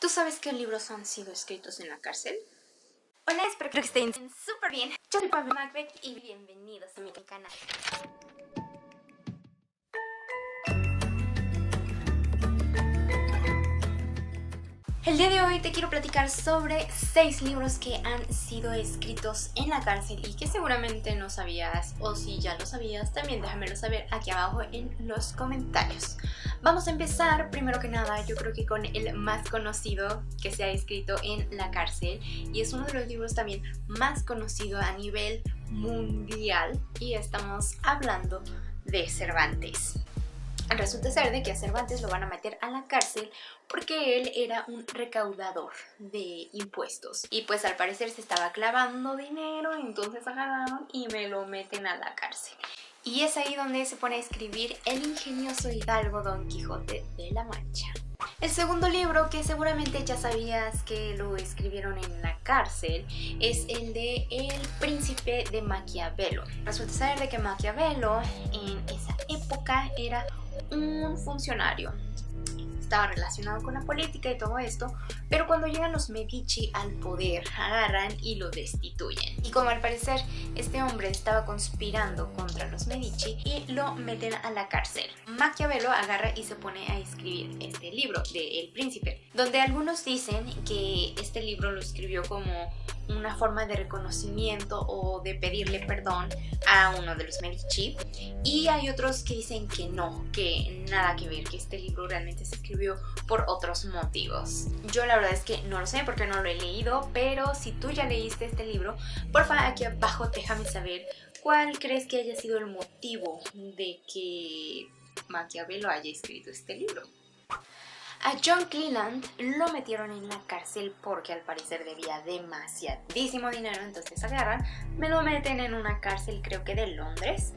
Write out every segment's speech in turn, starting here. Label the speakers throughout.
Speaker 1: ¿Tú sabes qué libros han sido escritos en la cárcel?
Speaker 2: Hola, espero que estén súper bien. Yo soy Pablo Macbeth y bienvenidos a mi canal.
Speaker 1: El día de hoy te quiero platicar sobre 6 libros que han sido escritos en la cárcel y que seguramente no sabías, o si ya lo sabías, también déjamelo saber aquí abajo en los comentarios. Vamos a empezar, primero que nada, yo creo que con el más conocido que se ha escrito en la cárcel, y es uno de los libros también más conocido a nivel mundial, y estamos hablando de Cervantes. Resulta ser de que a Cervantes lo van a meter a la cárcel porque él era un recaudador de impuestos y pues al parecer se estaba clavando dinero, entonces agarraron y me lo meten a la cárcel. Y es ahí donde se pone a escribir el ingenioso hidalgo Don Quijote de la Mancha. El segundo libro, que seguramente ya sabías que lo escribieron en la cárcel, es el de El Príncipe de Maquiavelo. Resulta ser de que Maquiavelo en esa época era un funcionario. Estaba relacionado con la política y todo esto, pero cuando llegan los Medici al poder, agarran y lo destituyen. Y como al parecer este hombre estaba conspirando contra los Medici y lo meten a la cárcel, Maquiavelo agarra y se pone a escribir este libro de El Príncipe, donde algunos dicen que este libro lo escribió como una forma de reconocimiento o de pedirle perdón a uno de los Medici, y hay otros que dicen que no, que nada que ver, que este libro realmente se escribió por otros motivos. Yo la verdad es que no lo sé porque no lo he leído, pero si tú ya leíste este libro, porfa aquí abajo déjame saber cuál crees que haya sido el motivo de que Maquiavelo haya escrito este libro. A John Cleland lo metieron en la cárcel porque al parecer debía demasiadísimo dinero, entonces agarran, me lo meten en una cárcel, creo que de Londres,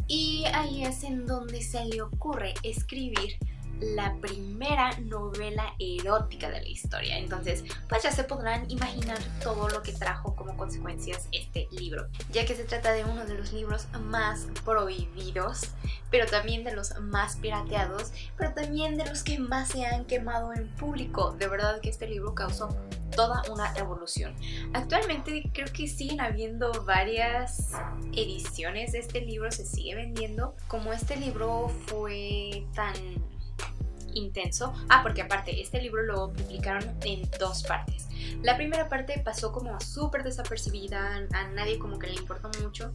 Speaker 1: y ahí es en donde se le ocurre escribir la primera novela erótica de la historia. Entonces pues ya se podrán imaginar todo lo que trajo como consecuencias este libro, ya que se trata de uno de los libros más prohibidos, pero también de los más pirateados, pero también de los que más se han quemado en público. De verdad que este libro causó toda una revolución. Actualmente creo que siguen habiendo varias ediciones de este libro, se sigue vendiendo. Como este libro fue tan intenso, porque aparte este libro lo publicaron en 2 partes. La primera parte pasó como súper desapercibida, a nadie como que le importó mucho,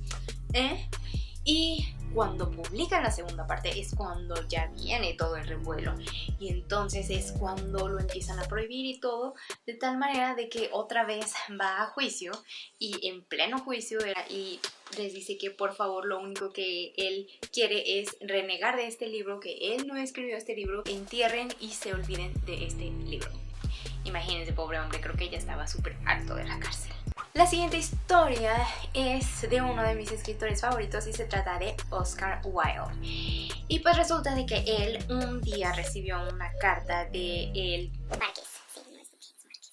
Speaker 1: y cuando publican la segunda parte es cuando ya viene todo el revuelo, y entonces es cuando lo empiezan a prohibir y todo, de tal manera de que otra vez va a juicio, y en pleno juicio y les dice que por favor lo único que él quiere es renegar de este libro, que él no escribió este libro, entierren y se olviden de este libro. Imagínense, pobre hombre, creo que ya estaba súper harto de la cárcel. La siguiente historia es de uno de mis escritores favoritos y se trata de Oscar Wilde. Y pues resulta de que él un día recibió una carta de el
Speaker 2: Marqués, sí, no es Marqués.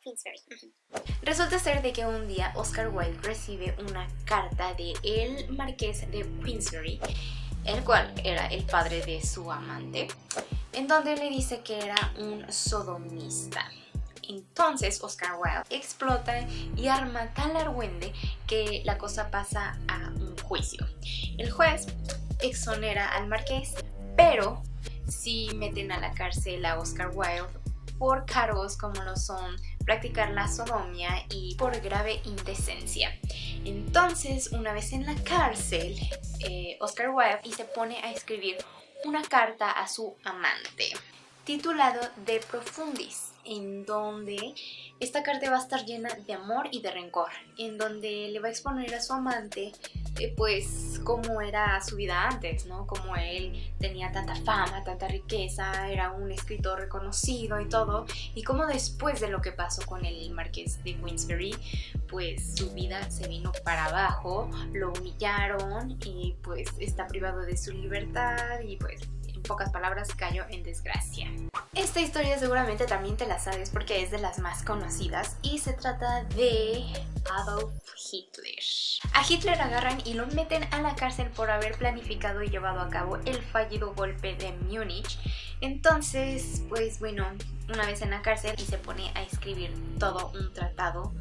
Speaker 2: Queensberry.
Speaker 1: Resulta ser de que un día Oscar Wilde recibe una carta de el Marqués de Queensberry, el cual era el padre de su amante, en donde le dice que era un sodomista. Entonces Oscar Wilde explota y arma tal argüende que la cosa pasa a un juicio. El juez exonera al marqués, pero sí meten a la cárcel a Oscar Wilde por cargos como lo son practicar la sodomía y por grave indecencia. Entonces, una vez en la cárcel, Oscar Wilde y se pone a escribir una carta a su amante, titulado De Profundis, en donde esta carta va a estar llena de amor y de rencor, en donde le va a exponer a su amante pues cómo era su vida antes, ¿no? Como él tenía tanta fama, tanta riqueza, era un escritor reconocido y todo, y cómo después de lo que pasó con el Marqués de Queensberry, pues su vida se vino para abajo, lo humillaron y pues está privado de su libertad y pues pocas palabras, cayó en desgracia. Esta historia seguramente también te la sabes porque es de las más conocidas y se trata de Adolf Hitler. A Hitler agarran y lo meten a la cárcel por haber planificado y llevado a cabo el fallido golpe de Múnich. Entonces, pues bueno, una vez en la cárcel y se pone a escribir todo un tratado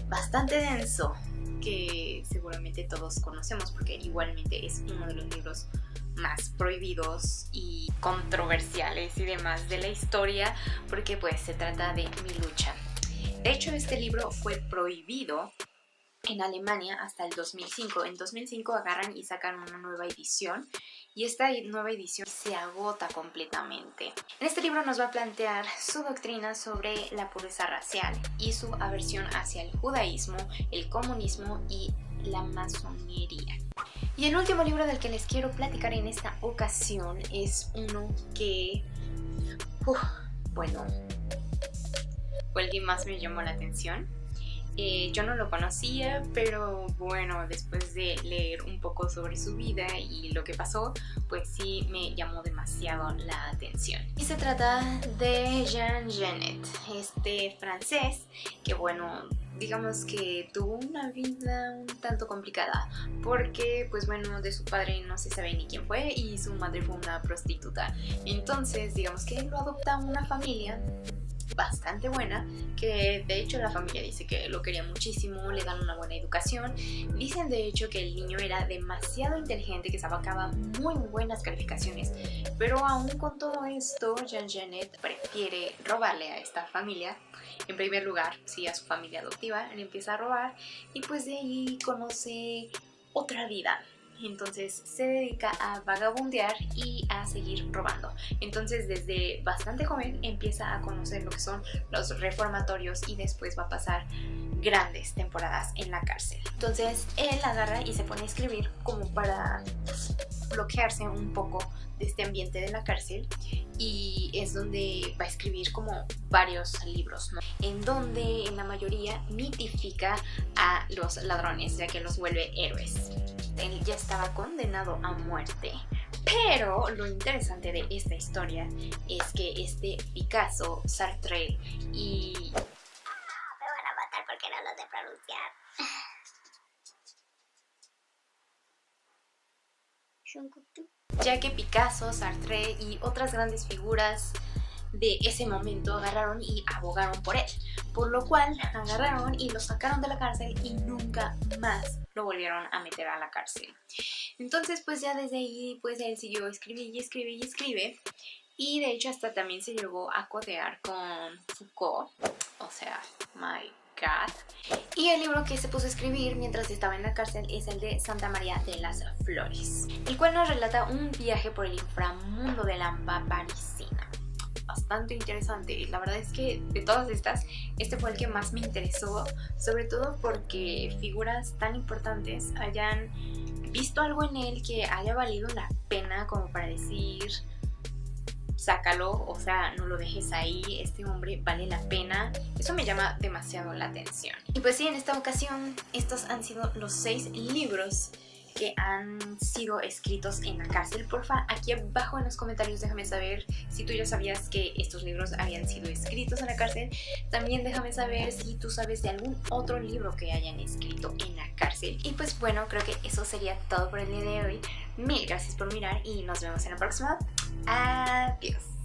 Speaker 1: bastante denso que seguramente todos conocemos porque igualmente es uno de los libros más prohibidos y controversiales y demás de la historia porque pues se trata de mi lucha. De hecho, este libro fue prohibido en Alemania hasta el 2005. En 2005 agarran y sacan una nueva edición y esta nueva edición se agota completamente. En este libro nos va a plantear su doctrina sobre la pureza racial y su aversión hacia el judaísmo, el comunismo y la masonería. Y el último libro del que les quiero platicar en esta ocasión es uno que, bueno, fue el que más me llamó la atención. Yo no lo conocía, pero bueno, después de leer un poco sobre su vida y lo que pasó, pues sí me llamó demasiado la atención. Y se trata de Jean Genet, este francés que bueno, digamos que tuvo una vida un tanto complicada porque pues bueno, de su padre no se sabe ni quién fue y su madre fue una prostituta. Entonces digamos que lo adopta una familia bastante buena, que de hecho la familia dice que lo quería muchísimo, le dan una buena educación. Dicen de hecho que el niño era demasiado inteligente, que sacaba muy buenas calificaciones, pero aún con todo esto Jean Genet prefiere robarle a esta familia. En primer lugar, sí, a su familia adoptiva, le empieza a robar y pues de ahí conoce otra vida. Entonces se dedica a vagabundear y a seguir robando. Entonces desde bastante joven empieza a conocer lo que son los reformatorios y después va a pasar grandes temporadas en la cárcel. Entonces él agarra y se pone a escribir como para bloquearse un poco de este ambiente de la cárcel y es donde va a escribir como varios libros, ¿no? En donde en la mayoría mitifica a los ladrones, ya que los vuelve héroes. Él ya estaba condenado a muerte, pero lo interesante de esta historia es que este Picasso, Sartre y...
Speaker 2: me van a matar porque no lo sé pronunciar.
Speaker 1: ya que Picasso, Sartre y otras grandes figuras de ese momento agarraron y abogaron por él, por lo cual agarraron y lo sacaron de la cárcel y nunca más lo volvieron a meter a la cárcel. Entonces pues ya desde ahí pues él siguió escribe y de hecho hasta también se llegó a codear con Foucault, o sea, my God. Y el libro que se puso a escribir mientras estaba en la cárcel es el de Santa María de las Flores, el cual nos relata un viaje por el inframundo de la parisina. Bastante interesante, la verdad es que de todas estas, este fue el que más me interesó, sobre todo porque figuras tan importantes hayan visto algo en él que haya valido la pena como para decir, sácalo, o sea, no lo dejes ahí, este hombre vale la pena. Eso me llama demasiado la atención. Y pues sí, en esta ocasión estos han sido los 6 libros que han sido escritos en la cárcel. Porfa, aquí abajo en los comentarios déjame saber si tú ya sabías que estos libros habían sido escritos en la cárcel. También déjame saber si tú sabes de algún otro libro que hayan escrito en la cárcel. Y pues bueno, creo que eso sería todo por el día de hoy. Mil gracias por mirar y nos vemos en la próxima. Adiós.